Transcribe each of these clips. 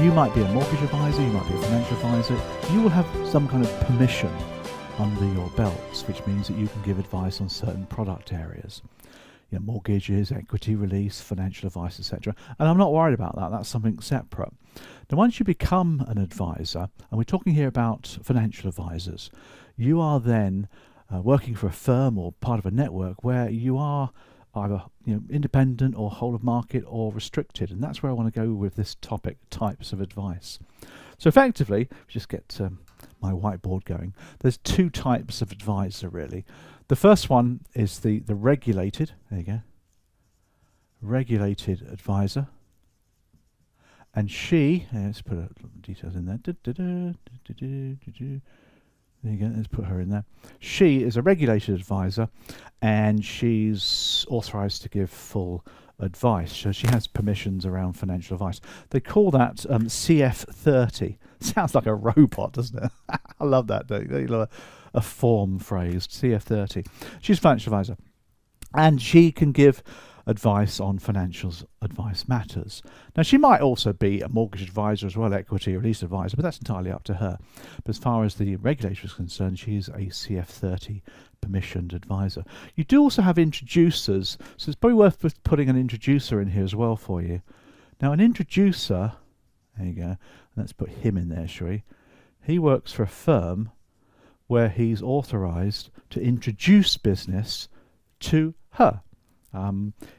you might be a mortgage advisor, you might be a financial advisor. You will have some kind of permission under your belts, which means that you can give advice on certain product areas. You know, mortgages, equity release, financial advice, etc. And I'm not worried about that. That's something separate. Now, once you become an advisor, and we're talking here about financial advisors, you are then working for a firm or part of a network where you are either independent or whole of market or restricted, and that's where I want to go with this topic, types of advice. So effectively, just get my whiteboard going. There's two types of advisor really. The first one is the regulated, there you go, regulated advisor, and she, let's put a details in there. There you go, let's put her in there. She is a regulated advisor and she's authorized to give full advice. So she has permissions around financial advice. They call that CF30. Sounds like a robot, doesn't it? I love that, don't you? You know, a form phrase, CF30. She's a financial advisor and she can give advice on financial advice matters. Now, she might also be a mortgage advisor as well, equity release advisor, but that's entirely up to her. But as far as the regulator is concerned, she's a CF30 permissioned advisor. You do also have introducers, so it's probably worth putting an introducer in here as well for you. Now, an introducer, there you go, let's put him in there, shall we? He works for a firm where he's authorized to introduce business to her.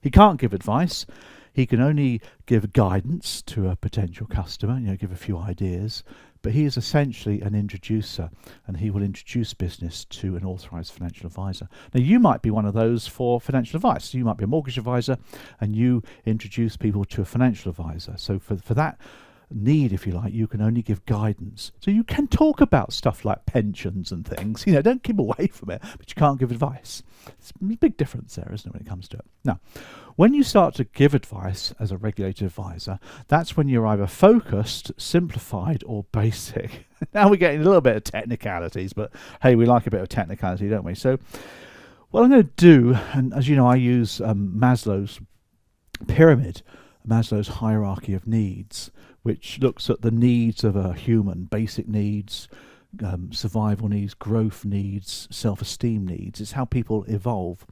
He can't give advice. He can only give guidance to a potential customer, give a few ideas, but he is essentially an introducer and he will introduce business to an authorized financial advisor. Now, you might be one of those for financial advice. So you might be a mortgage advisor and you introduce people to a financial advisor. So for that need, if you like, you can only give guidance. So you can talk about stuff like pensions and things, don't keep away from it, but you can't give advice. It's a big difference there, isn't it, when it comes to it? Now, when you start to give advice as a regulated advisor, that's when you're either focused, simplified, or basic. Now we're getting a little bit of technicalities, but hey, we like a bit of technicality, don't we? So what I'm going to do, and as you know, I use Maslow's pyramid, Maslow's hierarchy of needs, which looks at the needs of a human, basic needs, survival needs, growth needs, self-esteem needs. It's how people evolve.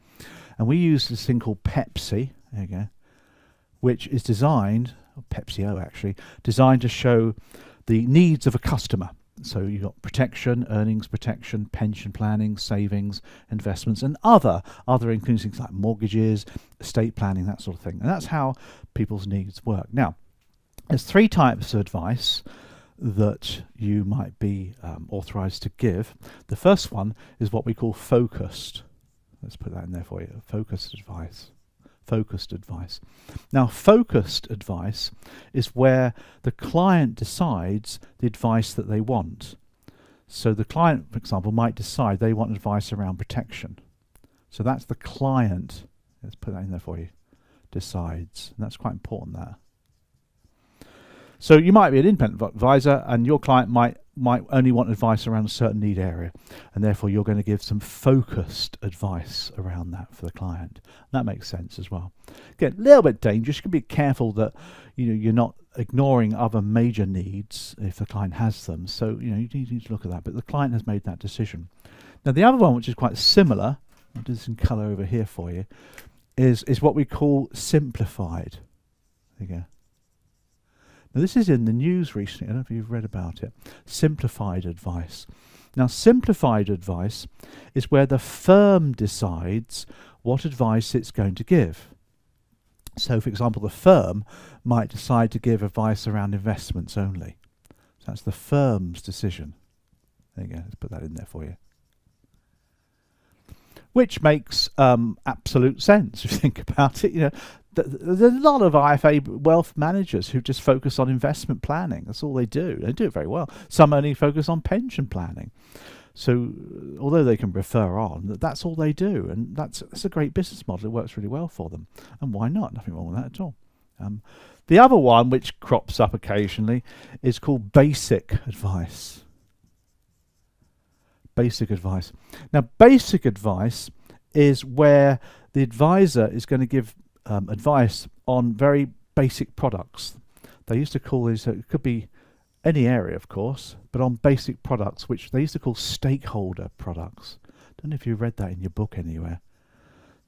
And we use this thing called Pepsi, there you go, which is designed, or Pepsi-O actually, designed to show the needs of a customer. So you've got protection, earnings protection, pension planning, savings, investments, and other including things like mortgages, estate planning, that sort of thing. And that's how people's needs work. Now, there's three types of advice that you might be authorized to give. The first one is what we call focused. Let's put that in there for you. Focused advice. Focused advice. Now, focused advice is where the client decides the advice that they want. So the client, for example, might decide they want advice around protection. So that's the client, let's put that in there for you, decides. And that's quite important there. So you might be an independent advisor and your client might only want advice around a certain need area, and therefore you're going to give some focused advice around that for the client. That makes sense as well. Again, a little bit dangerous. You can be careful that you're not ignoring other major needs if the client has them. So you need to look at that. But the client has made that decision. Now the other one, which is quite similar, I'll do this in colour over here for you, is what we call simplified. There you go. Now this is in the news recently, I don't know if you've read about it. Simplified advice. Now simplified advice is where the firm decides what advice it's going to give. So for example, the firm might decide to give advice around investments only. So that's the firm's decision. There you go, let's put that in there for you. Which makes absolute sense if you think about it. There's a lot of IFA wealth managers who just focus on investment planning. That's all they do. They do it very well. Some only focus on pension planning. So although they can refer on, that's all they do. And that's a great business model. It works really well for them. And why not? Nothing wrong with that at all. The other one, which crops up occasionally, is called basic advice. Basic advice. Now, basic advice is where the advisor is going to give advice on very basic products. they used to call these, it could be any area, of course, but on basic products, which they used to call stakeholder products. Don't know if you read that in your book anywhere.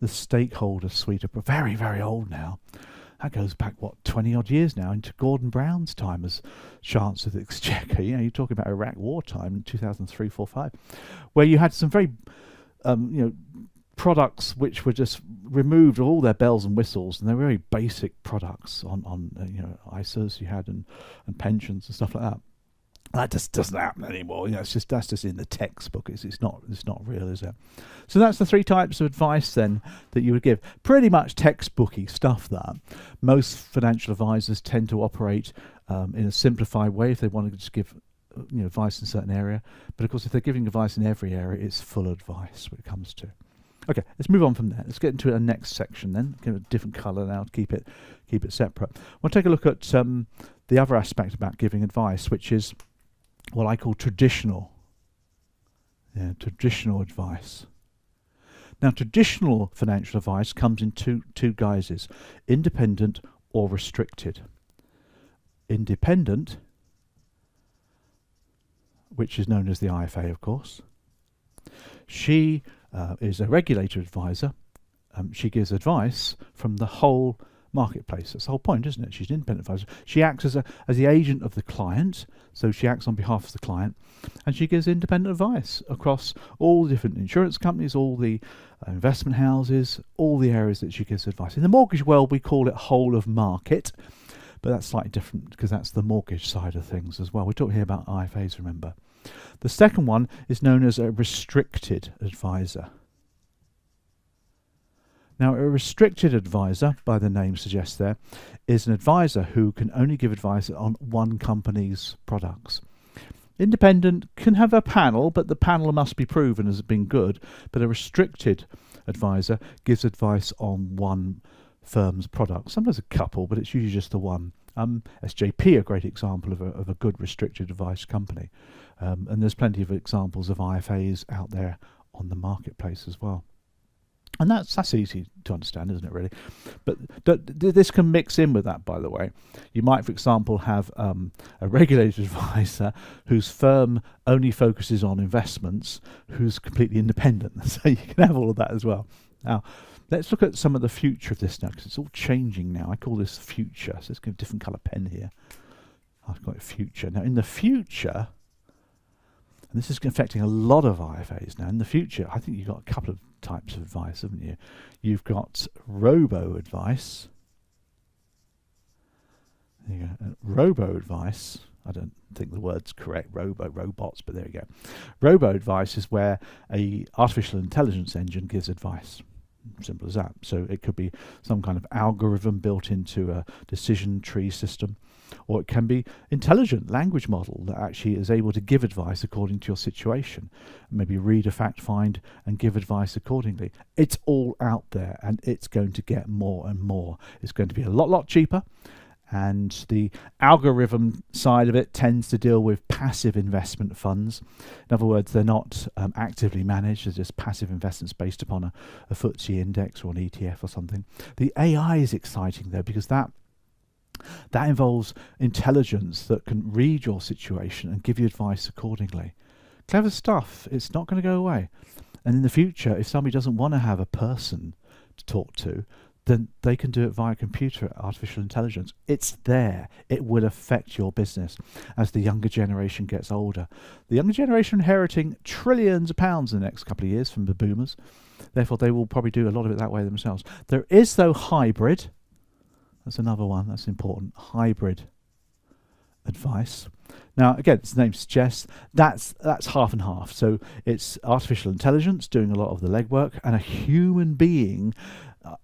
The stakeholder suite of very, very old now. That goes back, 20 odd years now, into Gordon Brown's time as Chancellor of the Exchequer. You're talking about Iraq wartime in 2003, 4, 5, where you had some very, products which were just removed all their bells and whistles, and they're very basic products on ISAs you had and pensions and stuff like that. That just doesn't happen anymore. That's just in the textbook. It's not real, is it? So that's the 3 types of advice then that you would give. Pretty much textbooky stuff. That most financial advisors tend to operate in a simplified way if they want to just give advice in a certain area. But of course, if they're giving advice in every area, it's full advice when it comes to. Okay, let's move on from there. Let's get into a next section then. Give it a different colour now to keep it separate. We'll take a look at the other aspect about giving advice, which is what I call traditional advice. Now, traditional financial advice comes in two guises: independent or restricted. Independent, which is known as the IFA, of course. She is a regulator advisor. She gives advice from the whole marketplace. That's the whole point, isn't it? She's an independent advisor. She acts as the agent of the client, so she acts on behalf of the client, and she gives independent advice across all the different insurance companies, all the investment houses, all the areas that she gives advice. In the mortgage world, we call it whole of market, but that's slightly different because that's the mortgage side of things as well. We're talking here about IFAs, remember. The second one is known as a restricted advisor. Now, a restricted advisor, by the name suggests there, is an advisor who can only give advice on one company's products. Independent can have a panel, but the panel must be proven as being good. But a restricted advisor gives advice on one firm's products. Sometimes a couple, but it's usually just the one. SJP, a great example of a good restricted advice company. And there's plenty of examples of IFAs out there on the marketplace as well. And that's easy to understand, isn't it, really? But this can mix in with that, by the way. You might, for example, have a regulated advisor whose firm only focuses on investments, who's completely independent. So you can have all of that as well. Now, let's look at some of the future of this now, because it's all changing now. I call this future. So let's get a different colour pen here. I've got future. Now, in the future, and this is affecting a lot of IFAs now, in the future, I think you've got a couple of types of advice, haven't you? You've got robo advice. There you go. Robo advice. I don't think the word's correct. Robots, but there you go. Robo advice is where a artificial intelligence engine gives advice. Simple as that. So it could be some kind of algorithm built into a decision tree system, or it can be intelligent language model that actually is able to give advice according to your situation, maybe read a fact find and give advice accordingly. It's all out there, and it's going to get more and more. It's going to be a lot cheaper, and the algorithm side of it tends to deal with passive investment funds. In other words, they're not actively managed. They're just passive investments based upon a FTSE index or an ETF or something. The AI is exciting though, because that involves intelligence that can read your situation and give you advice accordingly. Clever stuff. It's not going to go away. And in the future, if somebody doesn't want to have a person to talk to, then they can do it via computer, artificial intelligence. It's there. It will affect your business as the younger generation gets older. The younger generation inheriting trillions of pounds in the next couple of years from the boomers. Therefore, they will probably do a lot of it that way themselves. There is, though, hybrid. That's another one that's important. Hybrid advice. Now, again, as the name suggests, that's half and half. So it's artificial intelligence doing a lot of the legwork, and a human being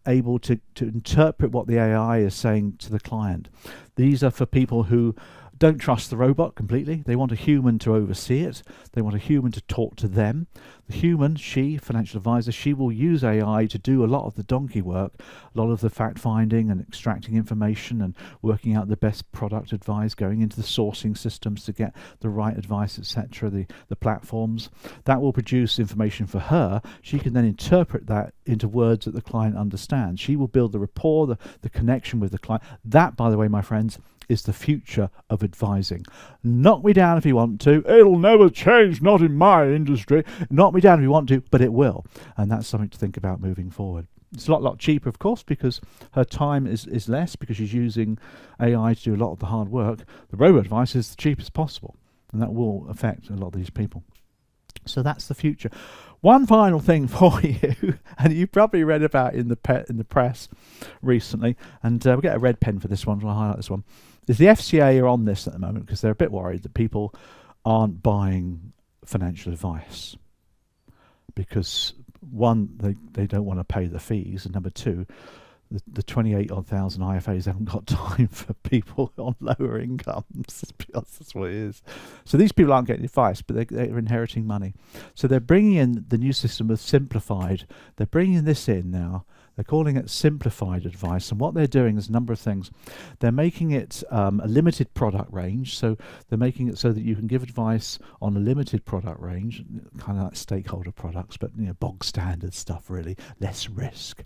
able to interpret what the AI is saying to the client. These are for people who don't trust the robot completely. They want a human to oversee it. They want a human to talk to them. The human, she, financial advisor, she will use AI to do a lot of the donkey work, a lot of the fact-finding and extracting information and working out the best product advice, going into the sourcing systems to get the right advice, etc., the platforms. That will produce information for her. She can then interpret that into words that the client understands. She will build the rapport, the connection with the client. That, by the way, my friends, is the future of advising. Knock me down if you want to. It'll never change, not in my industry. Knock me down if you want to, but it will. And that's something to think about moving forward. It's a lot cheaper, of course, because her time is less, because she's using AI to do a lot of the hard work. The robo-advice is the cheapest possible, and that will affect a lot of these people. So that's the future. One final thing for you, and you probably read about in the press recently, and we'll get a red pen for this one, so I'll highlight this one, is the FCA are on this at the moment because they're a bit worried that people aren't buying financial advice. Because one, they don't want to pay the fees, and number two, the 28,000 IFAs haven't got time for people on lower incomes. That's what it is. So these people aren't getting advice, but they're inheriting money. So they're bringing in the new system of Simplified. They're bringing this in now. They're calling it Simplified Advice, and what they're doing is a number of things. They're making it a limited product range, so they're making it so that you can give advice on a limited product range, kind of like stakeholder products, but bog standard stuff really, less risk.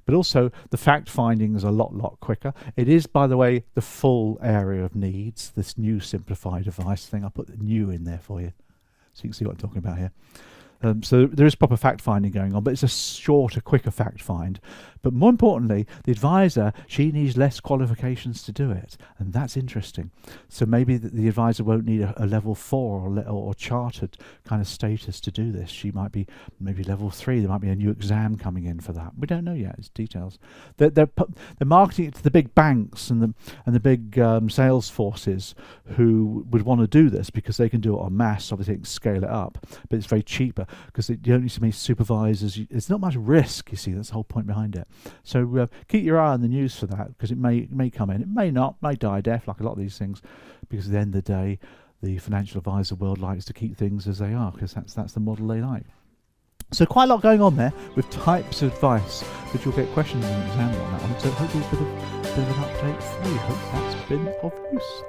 But also the fact finding is a lot quicker. It is, by the way, the full area of needs, this new Simplified Advice thing. I'll put the new in there for you so you can see what I'm talking about here. So there is proper fact finding going on, but it's a shorter, quicker fact find. But more importantly, the advisor, she needs less qualifications to do it, and that's interesting. So maybe the advisor won't need a level 4 or chartered kind of status to do this. She might be maybe level 3. There might be a new exam coming in for that. We don't know yet. It's details. They're marketing it to the big banks and the big sales forces who would want to do this because they can do it en masse. Obviously, they can scale it up, but it's very cheaper because you don't need so many supervisors. It's not much risk, you see. That's the whole point behind it. So keep your eye on the news for that, because it may come in. It may not, may die a death, like a lot of these things, because at the end of the day, the financial advisor world likes to keep things as they are, because that's the model they like. So quite a lot going on there with types of advice, but you'll get questions in the exam on that one. So hopefully a bit of an update for you. Hope that's been of use.